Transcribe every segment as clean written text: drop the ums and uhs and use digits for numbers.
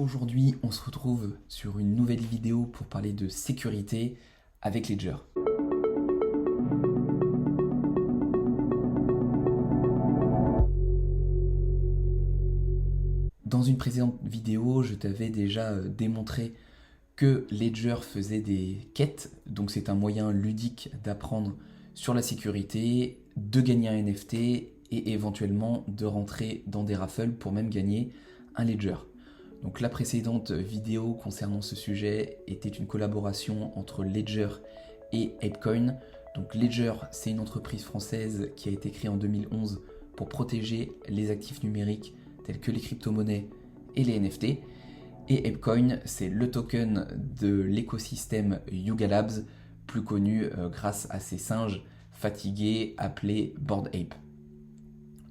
Aujourd'hui, on se retrouve sur une nouvelle vidéo pour parler de sécurité avec Ledger. Dans une précédente vidéo, je t'avais déjà démontré que Ledger faisait des quêtes, donc c'est un moyen ludique d'apprendre sur la sécurité, de gagner un NFT et éventuellement de rentrer dans des raffles pour même gagner un Ledger. Donc la précédente vidéo concernant ce sujet était une collaboration entre Ledger et ApeCoin. Donc Ledger, c'est une entreprise française qui a été créée en 2011 pour protéger les actifs numériques tels que les crypto-monnaies et les NFT. Et ApeCoin, c'est le token de l'écosystème Yuga Labs, plus connu grâce à ces singes fatigués appelés Bored Ape.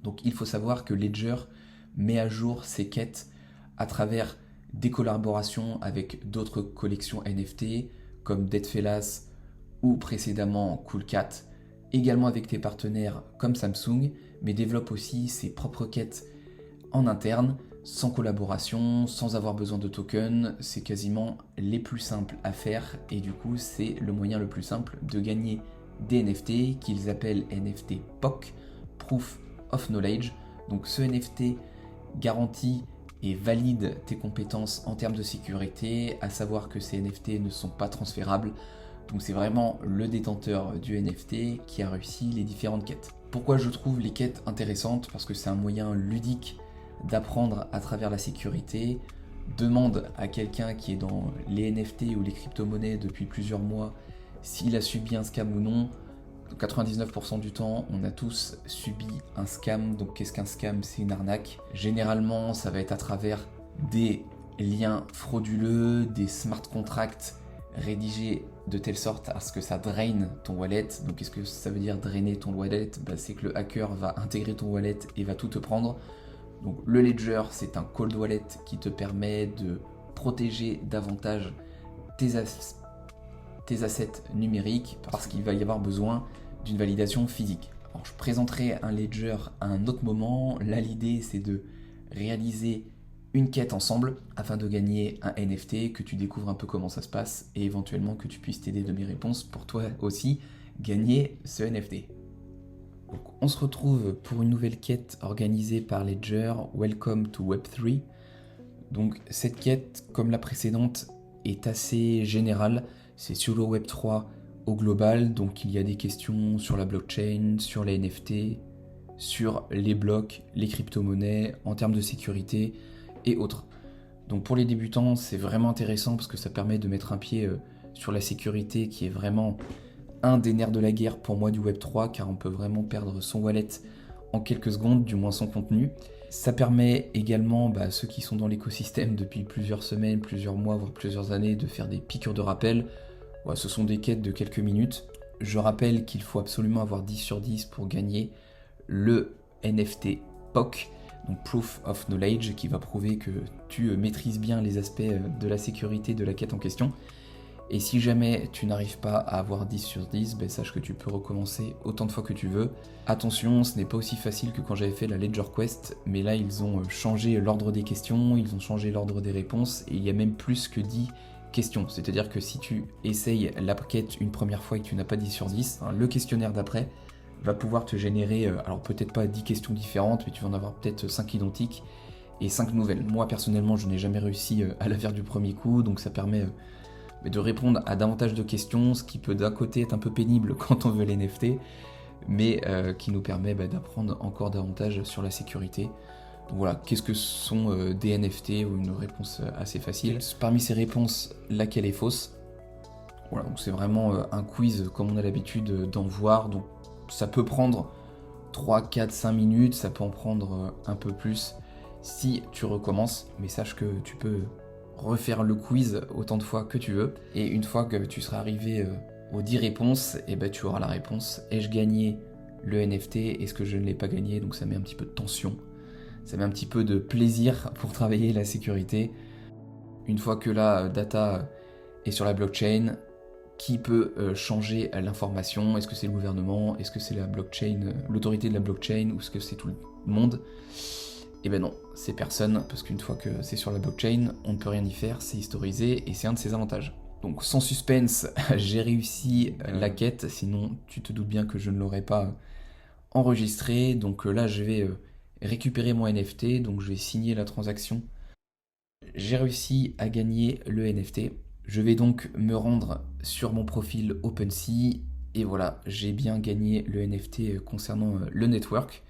Donc il faut savoir que Ledger met à jour ses quêtes à travers des collaborations avec d'autres collections NFT comme Deadfellas ou précédemment Coolcat, également avec des partenaires comme Samsung, mais développe aussi ses propres quêtes en interne, sans collaboration, sans avoir besoin de tokens. C'est quasiment les plus simples à faire et du coup c'est le moyen le plus simple de gagner des NFT qu'ils appellent NFT POC, Proof of Knowledge. Donc ce NFT garantit et valide tes compétences en termes de sécurité, à savoir que ces NFT ne sont pas transférables. Donc c'est vraiment le détenteur du NFT qui a réussi les différentes quêtes. Pourquoi je trouve les quêtes intéressantes? Parce que c'est un moyen ludique d'apprendre à travers la sécurité. Demande à quelqu'un qui est dans les NFT ou les crypto-monnaies depuis plusieurs mois s'il a subi un scam ou non. 99% du temps, on a tous subi un scam. Donc qu'est-ce qu'un scam? C'est une arnaque. Généralement, ça va être à travers des liens frauduleux, des smart contracts rédigés de telle sorte à ce que ça draine ton wallet. Donc qu'est-ce que ça veut dire drainer ton wallet? C'est que le hacker va intégrer ton wallet et va tout te prendre. Donc le Ledger, c'est un cold wallet qui te permet de protéger davantage tes assets numériques parce qu'il va y avoir besoin d'une validation physique. Alors, je présenterai un Ledger à un autre moment. Là, l'idée, c'est de réaliser une quête ensemble afin de gagner un NFT, que tu découvres un peu comment ça se passe et éventuellement que tu puisses t'aider de mes réponses pour toi aussi gagner ce NFT. Donc, on se retrouve pour une nouvelle quête organisée par Ledger, Welcome to Web3. Donc cette quête, comme la précédente, est assez générale. C'est sur le Web3 au global, donc il y a des questions sur la blockchain, sur les NFT, sur les blocs, les crypto-monnaies, en termes de sécurité et autres. Donc pour les débutants, c'est vraiment intéressant parce que ça permet de mettre un pied sur la sécurité qui est vraiment un des nerfs de la guerre pour moi du Web3, car on peut vraiment perdre son wallet en quelques secondes, du moins son contenu. Ça permet également à ceux qui sont dans l'écosystème depuis plusieurs semaines, plusieurs mois, voire plusieurs années, de faire des piqûres de rappel. Ouais, ce sont des quêtes de quelques minutes. Je rappelle qu'il faut absolument avoir 10 sur 10 pour gagner le NFT POC, donc Proof of Knowledge, qui va prouver que tu maîtrises bien les aspects de la sécurité de la quête en question. Et si jamais tu n'arrives pas à avoir 10 sur 10, sache que tu peux recommencer autant de fois que tu veux. Attention, ce n'est pas aussi facile que quand j'avais fait la Ledger Quest, mais là ils ont changé l'ordre des questions, ils ont changé l'ordre des réponses, et il y a même plus que 10 questions. C'est-à-dire que si tu essayes la quête une première fois et que tu n'as pas 10 sur 10, le questionnaire d'après va pouvoir te générer, alors peut-être pas 10 questions différentes, mais tu vas en avoir peut-être 5 identiques et 5 nouvelles. Moi personnellement, je n'ai jamais réussi à la faire du premier coup, donc ça permet de répondre à davantage de questions, ce qui peut d'un côté être un peu pénible quand on veut les NFT, mais qui nous permet d'apprendre encore davantage sur la sécurité. Donc voilà, qu'est-ce que sont des NFT? Ou une réponse assez facile. Parmi ces réponses, laquelle est fausse? Voilà, donc c'est vraiment un quiz comme on a l'habitude d'en voir. Donc ça peut prendre 3, 4, 5 minutes, ça peut en prendre un peu plus si tu recommences, mais sache que tu peux refaire le quiz autant de fois que tu veux, et une fois que tu seras arrivé aux 10 réponses, tu auras la réponse: ai-je gagné le NFT? Est-ce que je ne l'ai pas gagné? Donc ça met un petit peu de tension, ça met un petit peu de plaisir pour travailler la sécurité. Une fois que la data est sur la blockchain, qui peut changer l'information? Est-ce que c'est le gouvernement? Est-ce que c'est la blockchain, l'autorité de la blockchain? Ou est-ce que c'est tout le monde? Et ben non, c'est personne, parce qu'une fois que c'est sur la blockchain, on ne peut rien y faire, c'est historisé, et c'est un de ses avantages. Donc sans suspense, j'ai réussi la quête, sinon tu te doutes bien que je ne l'aurais pas enregistré. Donc là, je vais récupérer mon NFT, donc je vais signer la transaction. J'ai réussi à gagner le NFT. Je vais donc me rendre sur mon profil OpenSea, et voilà, j'ai bien gagné le NFT concernant le network.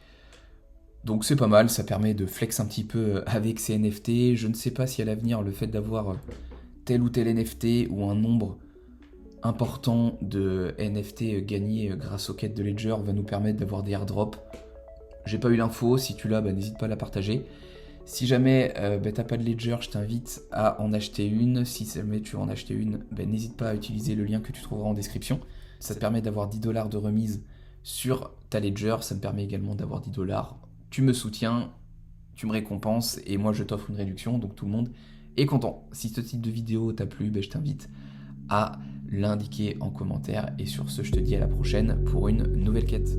Donc c'est pas mal, ça permet de flex un petit peu avec ces NFT. Je ne sais pas si à l'avenir, le fait d'avoir tel ou tel NFT ou un nombre important de NFT gagnés grâce aux quêtes de Ledger va nous permettre d'avoir des airdrops. J'ai pas eu l'info, si tu l'as, n'hésite pas à la partager. Si jamais t'as pas de Ledger, je t'invite à en acheter une. Si jamais tu veux en acheter une, n'hésite pas à utiliser le lien que tu trouveras en description. Ça te permet d'avoir 10 $ de remise sur ta Ledger. Ça me permet également d'avoir 10 $. Tu me soutiens, tu me récompenses et moi je t'offre une réduction, donc tout le monde est content. Si ce type de vidéo t'a plu, je t'invite à l'indiquer en commentaire. Et sur ce, je te dis à la prochaine pour une nouvelle quête.